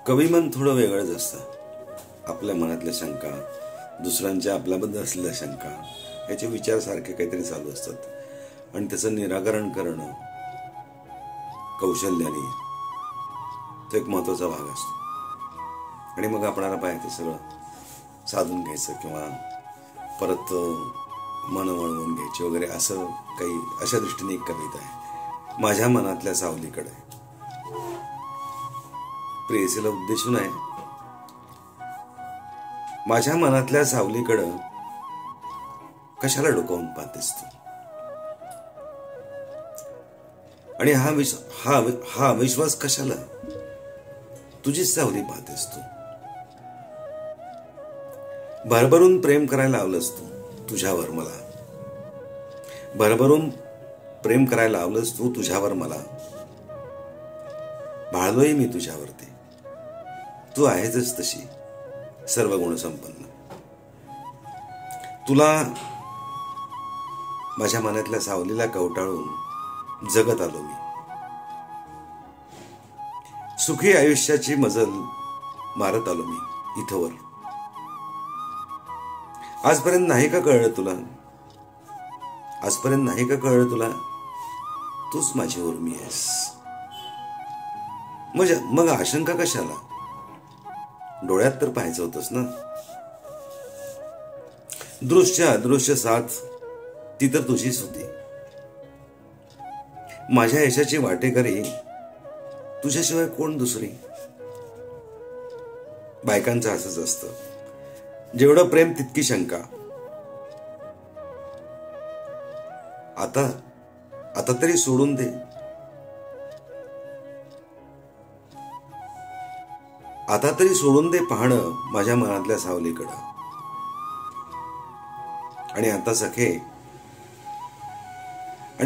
कवी मन थोडं वेगळंच असतं. आपल्या मनातल्या शंका, दुसऱ्यांच्या आपल्याबद्दल असलेल्या शंका, याचे विचार सारखे काहीतरी चालू असतात आणि त्याचं निराकरण करणं कौशल्याने तो एक महत्वाचा भाग असतो. आणि मग आपणाला पाहिजे ते सगळं साधून घ्यायचं किंवा परत मन वळवून घ्यायची वगैरे, असं काही अशा दृष्टीने एक कविता आहे, माझ्या मनातल्या सावलीकडे. प्रेयसीला उद्देशून आहे. माझ्या मनातल्या सावलीकडं कशाला डोकावून पाहतेस तू, आणि हा अविश्वास कशाला, तुझीच सावली पाहतेस तू. भरभरून प्रेम करायला लावलंस तू तुझ्यावर मला, भरभरून प्रेम करायला लावलंस तू तुझ्यावर मला. भाळलोय मी तुझ्यावरती, तू आहेच तशी सर्व गुण संपन्न. तुला माझ्या मनातल्या सावलीला कवटाळून जगत आलो मी. सुखी आयुष्याची मजल मारत आलो मी इथवर. आजपर्यंत नाही का कळलं तुला, आजपर्यंत नाही का कळलं तुला, तूच माझी उर्मी आहेस. मग आशंका कशाला, डोळ्यात तर पाहायचं होतंस ना. दृश्य अदृश्य साथ ती तर तुझीच होती. माझ्या यशाची वाटेकरी तुझ्याशिवाय कोण दुसरी. बायकांचं असंच असतं, जेवढं प्रेम तितकी शंका. आता तरी सोडून दे, आता तरी सोडून दे पाहणं माझ्या मनातल्या सावलीकडं. आणि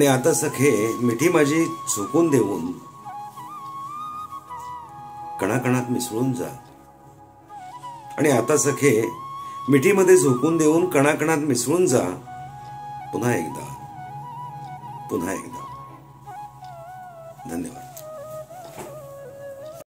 आता सखे मिठी माझी झोकून देऊन कणाकणात मिसळून जा. आणि आता सखे मिठीमध्ये झोकून देऊन कणाकणात मिसळून जा. पुन्हा एकदा धन्यवाद.